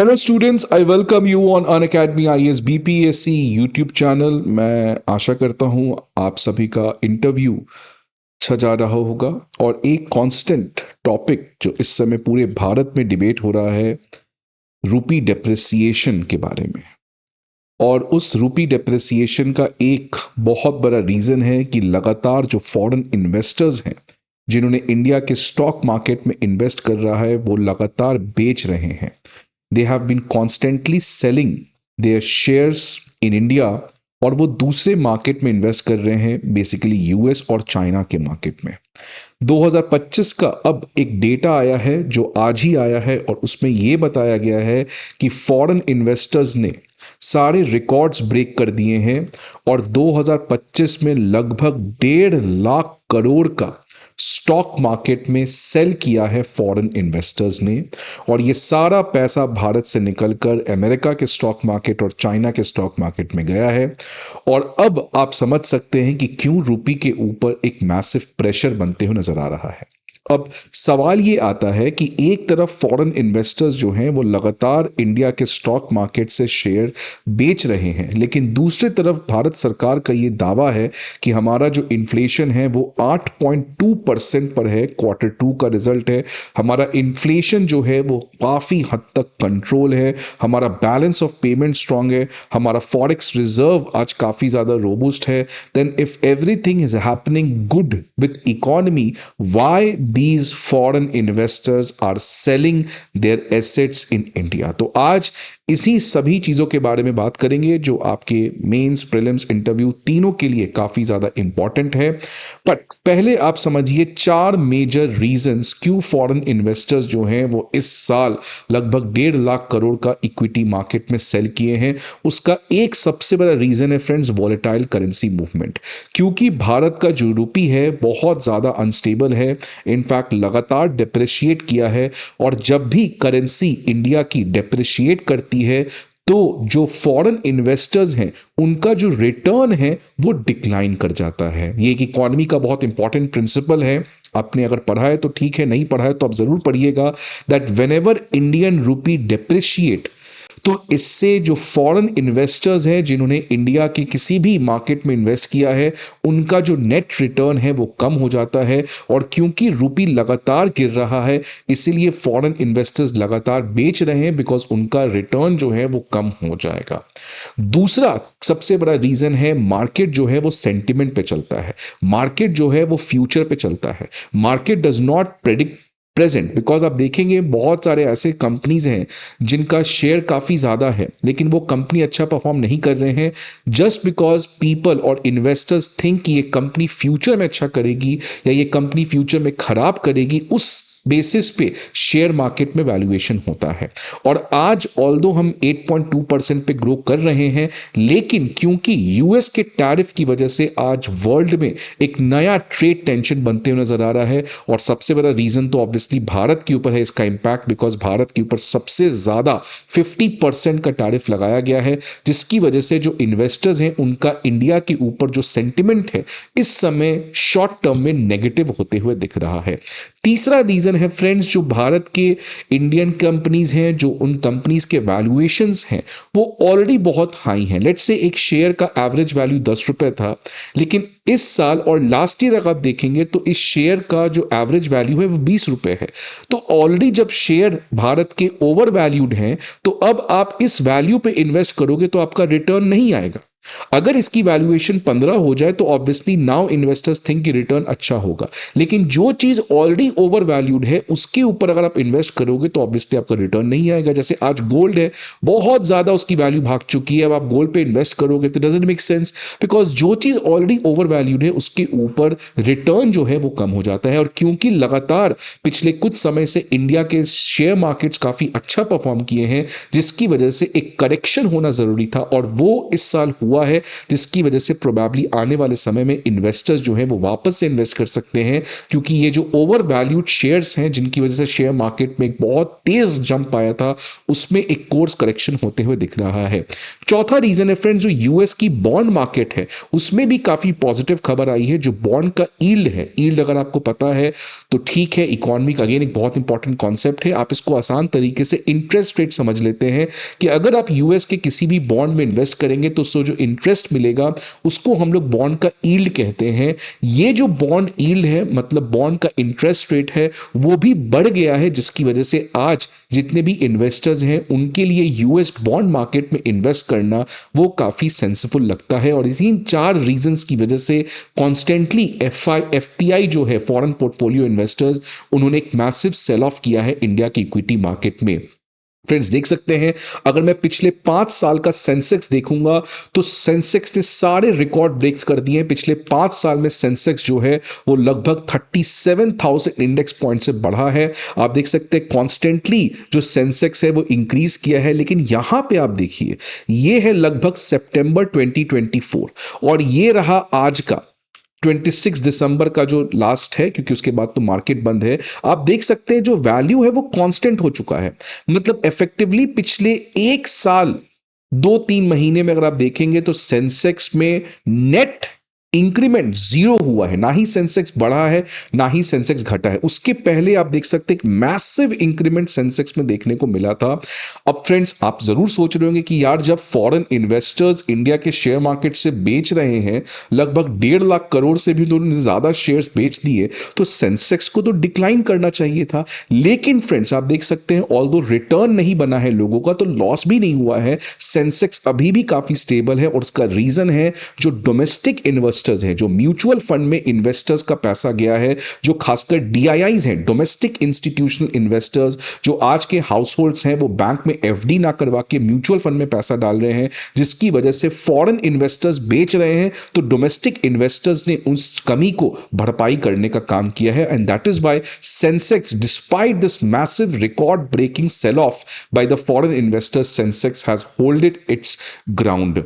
Hello students, I welcome you on Unacademy IAS BPSC YouTube channel. मैं आशा करता हूँ आप सभी का इंटरव्यू अच्छा जा रहा होगा। और एक कांस्टेंट टॉपिक जो इस समय पूरे भारत में डिबेट हो रहा है, रूपी डेप्रिसिएशन के बारे में। और उस रूपी डेप्रिसिएशन का एक बहुत बड़ा रीज़न है कि लगातार जो फॉरेन इन्वेस्टर्स हैं जिन्होंने इंडिया के स्टॉक मार्केट में इन्वेस्ट कर रहा है वो लगातार बेच रहे हैं। They have been constantly selling their shares in India, और वो दूसरे मार्केट में इन्वेस्ट कर रहे हैं, बेसिकली यूएस और चाइना के मार्केट में। 2025 का अब एक डेटा आया है जो आज ही आया है, और उसमें यह बताया गया है कि फॉरेन इन्वेस्टर्स ने सारे रिकॉर्ड्स ब्रेक कर दिए हैं और 2025 में लगभग 1.5 लाख करोड़ का स्टॉक मार्केट में सेल किया है फॉरेन इन्वेस्टर्स ने। और ये सारा पैसा भारत से निकलकर अमेरिका के स्टॉक मार्केट और चाइना के स्टॉक मार्केट में गया है। और अब आप समझ सकते हैं कि क्यों रुपये के ऊपर एक मैसिव प्रेशर बनते हुए नजर आ रहा है। अब सवाल ये आता है कि एक तरफ फॉरेन इन्वेस्टर्स जो हैं वो लगातार इंडिया के स्टॉक मार्केट से शेयर बेच रहे हैं, लेकिन दूसरी तरफ भारत सरकार का ये दावा है कि हमारा जो इन्फ्लेशन है वो 8.2% पर है। Q2 का रिजल्ट है, हमारा इन्फ्लेशन जो है वो काफ़ी हद तक कंट्रोल है, हमारा बैलेंस ऑफ पेमेंट स्ट्रांग है, हमारा फॉरेक्स रिजर्व आज काफ़ी ज़्यादा रोबुस्ट है। Then if everything is happening good with economy, why these foreign investors are selling their assets in India? तो आज इसी सभी चीजों के बारे में बात करेंगे जो आपके मेंस, प्रीलिम्स, इंटरव्यू तीनों के लिए काफी ज्यादा इंपॉर्टेंट है। बट पहले आप समझिए 4 मेजर रीजंस क्यों फॉरेन इन्वेस्टर्स जो हैं वो इस साल लगभग 1.5 लाख करोड़ का इक्विटी मार्केट में सेल किए हैं। उसका एक सबसे बड़ा रीजन है फ्रेंड्स, वॉलेटाइल करेंसी मूवमेंट। क्योंकि भारत का जो रुपी है बहुत ज्यादा अनस्टेबल है, इनफैक्ट लगातार डिप्रिशिएट किया है। और जब भी करेंसी इंडिया की डिप्रिशिएट करती है तो जो फॉरेन इन्वेस्टर्स हैं उनका जो रिटर्न है वो डिक्लाइन कर जाता है। ये एक इकोनॉमी का बहुत इंपॉर्टेंट प्रिंसिपल है। आपने अगर पढ़ा है तो ठीक है, नहीं पढ़ा है तो आप जरूर पढ़िएगा that whenever Indian rupee depreciate, तो इससे जो फॉरेन इन्वेस्टर्स हैं जिन्होंने इंडिया के किसी भी मार्केट में इन्वेस्ट किया है उनका जो नेट रिटर्न है वो कम हो जाता है। और क्योंकि रुपी लगातार गिर रहा है इसीलिए फॉरेन इन्वेस्टर्स लगातार बेच रहे हैं, बिकॉज उनका रिटर्न जो है वो कम हो जाएगा। दूसरा सबसे बड़ा रीजन है मार्केट जो है वो सेंटिमेंट पे चलता है, मार्केट जो है वो फ्यूचर पे चलता है। Market does not predict present, because आप देखेंगे बहुत सारे ऐसे कंपनीज हैं जिनका शेयर काफी ज्यादा है लेकिन वो कंपनी अच्छा परफॉर्म नहीं कर रहे हैं, जस्ट बिकॉज पीपल और इन्वेस्टर्स थिंक कि ये कंपनी फ्यूचर में अच्छा करेगी या ये कंपनी फ्यूचर में खराब करेगी। उस बेसिस पे शेयर मार्केट में वैल्यूएशन होता है। और आज ऑल्दो हम 8.2% पे ग्रो कर रहे हैं, लेकिन क्योंकि यूएस के टैरिफ की वजह से आज वर्ल्ड में एक नया ट्रेड टेंशन बनते हुए नजर आ रहा है। और सबसे बड़ा रीजन तो ऑब्वियसली भारत के ऊपर है इसका इंपैक्ट, बिकॉज भारत के ऊपर सबसे ज्यादा 50% का टैरिफ लगाया गया है, जिसकी वजह से जो इन्वेस्टर्स हैं उनका इंडिया के ऊपर जो सेंटिमेंट है इस समय शॉर्ट टर्म में नेगेटिव होते हुए दिख रहा है। तीसरा रीजन है फ्रेंड्स, जो भारत के इंडियन कंपनीज हैं, जो उन कंपनीज के वैल्यूएशंस हैं वो ऑलरेडी बहुत हाई हैं। लेट्स से एक शेयर का एवरेज वैल्यू 10 रुपए था, लेकिन इस साल और लास्ट ईयर अगर आप देखेंगे तो इस शेयर का जो एवरेज वैल्यू है वो 20 रुपए है। तो ऑलरेडी जब शेयर भारत के ओवर वैल्यूड हैं तो अब आप इस वैल्यू पे इन्वेस्ट करोगे तो आपका रिटर्न नहीं आएगा। अगर इसकी वैल्यूएशन 15 हो जाए तो ऑब्वियसली नाउ इन्वेस्टर्स थिंक कि रिटर्न अच्छा होगा, लेकिन जो चीज ऑलरेडी ओवर वैल्यूड है उसके ऊपर अगर आप इन्वेस्ट करोगे तो ऑब्वियसली आपका रिटर्न नहीं आएगा। जैसे आज गोल्ड है, बहुत ज्यादा उसकी वैल्यू भाग चुकी है, अब आप गोल्ड पे इन्वेस्ट करोगे तो डजंट मेक सेंस, बिकॉज जो चीज ऑलरेडी ओवर वैल्यूड है उसके ऊपर रिटर्न जो है वो कम हो जाता है। और क्योंकि लगातार पिछले कुछ समय से इंडिया के शेयर मार्केट्स काफी अच्छा परफॉर्म किए हैं, जिसकी वजह से एक करेक्शन होना जरूरी था और वो इस साल हुआ है, जिसकी वजह से प्रोबेबली आने वाले समय में इन्वेस्टर्स जो हैं वो वापस से इन्वेस्ट कर सकते हैं, क्योंकि ये जो ओवर वैल्यूड शेयर्स हैं जिनकी वजह से शेयर मार्केट में एक बहुत तेज जंप आया था उसमें एक कोर्स करेक्शन होते हुए दिख रहा है। चौथा रीजन है फ्रेंड्स, जो यूएस की बॉन्ड मार्केट है उसमें भी काफी पॉजिटिव पॉजिटिव खबर आई है, जो बॉन्ड का यील्ड है, यील्ड अगर आपको पता है तो ठीक है, इकोनॉमी का अगेन एक बहुत इंपॉर्टेंट कॉन्सेप्ट है। आप इसको आसान तरीके से इंटरेस्ट रेट समझ लेते हैं कि अगर आप यूएस के किसी भी बॉन्ड में इन्वेस्ट करेंगे तो उससे जो इंटरेस्ट मिलेगा उसको हम लोग बॉन्ड का यील्ड कहते हैं। ये जो बॉन्ड यील्ड है, मतलब बॉन्ड का इंटरेस्ट रेट है, वो भी बढ़ गया है, जिसकी वजह से आज जितने भी इन्वेस्टर्स हैं उनके लिए यूएस बॉन्ड मार्केट में इन्वेस्ट करना वो काफ़ी सेंसिबल लगता है। और इसी 4 रीजंस की वजह से कॉन्स्टेंटली एफपीआई जो है, फॉरेन पोर्टफोलियो इन्वेस्टर्स, उन्होंने एक मैसिव सेल ऑफ किया है इंडिया की इक्विटी मार्केट में। फ्रेंड्स देख सकते हैं, अगर मैं पिछले 5 साल का सेंसेक्स देखूंगा तो सेंसेक्स ने सारे रिकॉर्ड ब्रेक्स कर दिए हैं। पिछले 5 साल में सेंसेक्स जो है वो लगभग 37,000 इंडेक्स पॉइंट से बढ़ा है। आप देख सकते हैं कॉन्स्टेंटली जो सेंसेक्स है वो इंक्रीज किया है। लेकिन यहां पे आप देखिए, ये है लगभग सितंबर 2024 और ये रहा आज का 26 दिसंबर का जो लास्ट है, क्योंकि उसके बाद तो मार्केट बंद है। आप देख सकते हैं जो वैल्यू है वो कांस्टेंट हो चुका है। मतलब इफेक्टिवली पिछले 1 साल 2-3 महीने में अगर आप देखेंगे तो सेंसेक्स में नेट इंक्रीमेंट जीरो हुआ है, ना ही सेंसेक्स बढ़ा है ना ही सेंसेक्स घटा है। उसके पहले आप देख सकते हैं एक मैसिव इंक्रीमेंट सेंसेक्स में देखने को मिला था। अब फ्रेंड्स आप जरूर सोच रहे होंगे कि यार जब फॉरेन इन्वेस्टर्स इंडिया के शेयर मार्केट से बेच रहे हैं, लगभग 1.5 लाख करोड़ से भी उन्होंने ज्यादा शेयर्स बेच दिए, तो सेंसेक्स को तो डिक्लाइन करना चाहिए था। लेकिन फ्रेंड्स आप देख सकते हैं ऑल्दो रिटर्न नहीं बना है लोगों का, तो लॉस भी नहीं हुआ है, सेंसेक्स अभी भी काफी स्टेबल है। और उसका रीजन है जो डोमेस्टिक इन्वेस्टर्स हैं, जो म्यूचुअल फंड में इन्वेस्टर्स का पैसा गया है, जो खासकर डीआईआईज हैं, डोमेस्टिक इंस्टीट्यूशनल इन्वेस्टर्स, जो आज के हाउस होल्ड्स हैं, वो बैंक में एफडी ना करवा के म्यूचुअल फंड में पैसा डाल रहे हैं, जिसकी वजह से फॉरेन इन्वेस्टर्स बेच रहे हैं, तो डोमेस्टिक इन्वेस्टर्स ने उस कमी को भरपाई करने का काम किया है। And that is why Sensex, despite this massive record breaking sell off by the foreign investors, Sensex has holded its ground.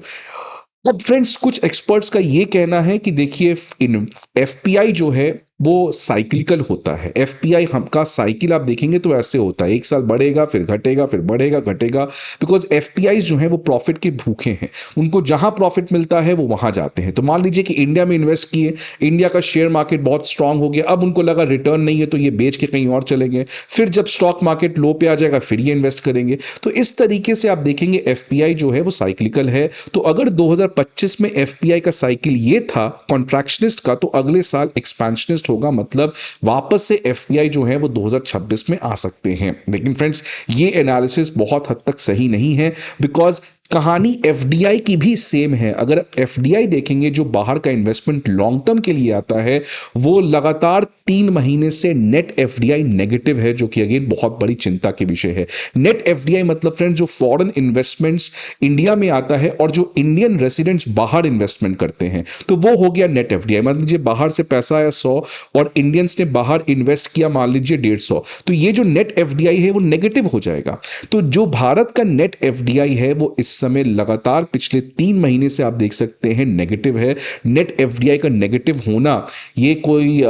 अब फ्रेंड्स कुछ एक्सपर्ट्स का यह कहना है कि देखिए, इन एफपीआई जो है वो साइक्लिकल होता है। एफपीआई हमका साइकिल आप देखेंगे तो ऐसे होता है, 1 साल बढ़ेगा फिर घटेगा फिर बढ़ेगा घटेगा, बिकॉज एफपीआई जो है वो प्रॉफिट के भूखे हैं, उनको जहां प्रॉफिट मिलता है वो वहां जाते हैं। तो मान लीजिए कि इंडिया में इन्वेस्ट किए, इंडिया का शेयर मार्केट बहुत स्ट्रांग हो गया, अब उनको लगा रिटर्न नहीं है तो ये बेच के कहीं और चले गए, फिर जब स्टॉक मार्केट लो पे आ जाएगा फिर ये इन्वेस्ट करेंगे। तो इस तरीके से आप देखेंगे एफपीआई जो है वो साइक्लिकल है। तो अगर 2025 में एफपीआई का साइकिल ये था कॉन्ट्रैक्शनिस्ट का, तो अगले साल एक्सपेंशनिस्ट होगा, मतलब वापस से एफपीआई जो है वो 2026 में आ सकते हैं। लेकिन फ्रेंड्स ये एनालिसिस बहुत हद तक सही नहीं है, बिकॉज कहानी एफडीआई की भी सेम है। अगर एफडीआई देखेंगे, जो बाहर का इन्वेस्टमेंट लॉन्ग टर्म के लिए आता है, वो लगातार 3 महीने से नेट एफडीआई नेगेटिव है, जो कि अगेन बहुत बड़ी चिंता के विषय है। नेट एफडीआई मतलब फ्रेंड जो फॉरेन इन्वेस्टमेंट्स इंडिया में आता है और जो इंडियन रेसिडेंट्स बाहर इन्वेस्टमेंट करते हैं, तो वो हो गया नेट एफडीआई। मान लीजिए बाहर से पैसा आया 100 और इंडियंस ने बाहर इन्वेस्ट किया मान लीजिए 150, तो ये जो नेट एफडीआई है वो नेगेटिव हो जाएगा। तो जो भारत का नेट एफडीआई है वो इस समय लगातार पिछले 3 महीने से आप देख सकते हैं नेगेटिव है। नेट एफडीआई का नेगेटिव होना ये कोई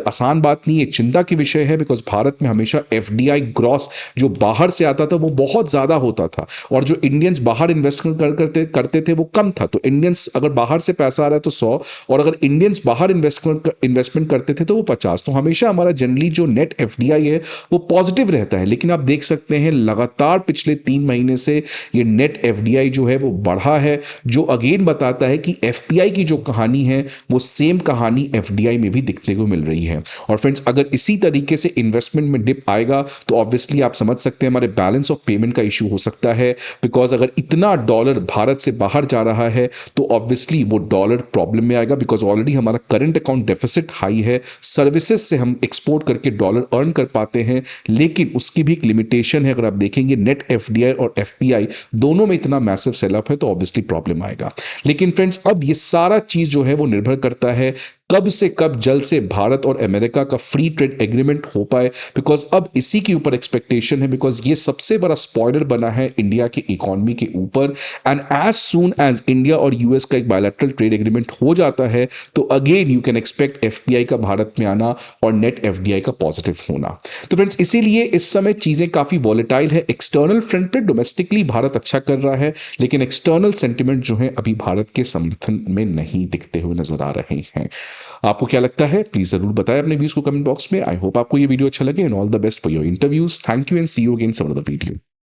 आसान बात नहीं है, चिंता की विषय है, बिकॉज भारत में हमेशा एफडीआई ग्रॉस जो बाहर से आता था वो बहुत ज्यादा होता था, और जो इंडियंस बाहर इन्वेस्टमेंट करते थे वो कम था। तो इंडियंस अगर बाहर से पैसा आ रहा है तो 100, और अगर इंडियंस बाहर इन्वेस्टमेंट करते थे तो वो 50। तो हमेशा हमारा जनरली जो नेट एफडीआई है वो पॉजिटिव रहता है। लेकिन आप देख सकते हैं लगातार पिछले 3 महीने से ये नेट एफडीआई जो है वो बढ़ा है, जो अगेन बताता है कि एफपीआई की जो कहानी है वो सेम कहानी एफडीआई में भी दिखने को मिल रही है। और फ्रेंड्स अगर इसी तरीके से इन्वेस्टमेंट में डिप आएगा तो ऑब्वियसली आप समझ सकते हैं हमारे बैलेंस ऑफ पेमेंट का इशू हो सकता है, बिकॉज अगर इतना डॉलर भारत से बाहर जा रहा है तो ऑब्वियसली वो डॉलर प्रॉब्लम में आएगा, बिकॉज ऑलरेडी हमारा करंट अकाउंट डेफिसिट हाई है। सर्विसेज से हम एक्सपोर्ट करके डॉलर अर्न कर पाते हैं, लेकिन उसकी भी एक लिमिटेशन है। अगर आप देखेंगे नेट एफडीआई और एफपीआई दोनों में इतना मैसिव सेलअप है तो ऑब्वियसली प्रॉब्लम आएगा। लेकिन फ्रेंड्स अब ये सारा चीज जो है वो निर्भर करता है कब से कब जल्द से भारत और अमेरिका का फ्री ट्रेड एग्रीमेंट हो पाए, बिकॉज अब इसी के ऊपर एक्सपेक्टेशन है, बिकॉज ये सबसे बड़ा स्पॉइलर बना है इंडिया की इकोनॉमी के ऊपर। And as soon as India और यूएस का एक बायलैटरल ट्रेड एग्रीमेंट हो जाता है तो again you can expect FPI का भारत में आना और नेट एफडीआई का पॉजिटिव होना। तो फ्रेंड्स इसीलिए इस समय चीजें काफी वॉलेटाइल है। एक्सटर्नल फ्रंट पे डोमेस्टिकली भारत अच्छा कर रहा है, लेकिन एक्सटर्नल सेंटिमेंट जो है अभी भारत के समर्थन में नहीं दिखते हुए नजर आ रहे हैं। आपको क्या लगता है प्लीज जरूर बताएं अपने व्यूज को कमेंट बॉक्स में। आई होप आपको ये वीडियो अच्छा लगे and all the best for your interviews. Thank you and see you again some other video.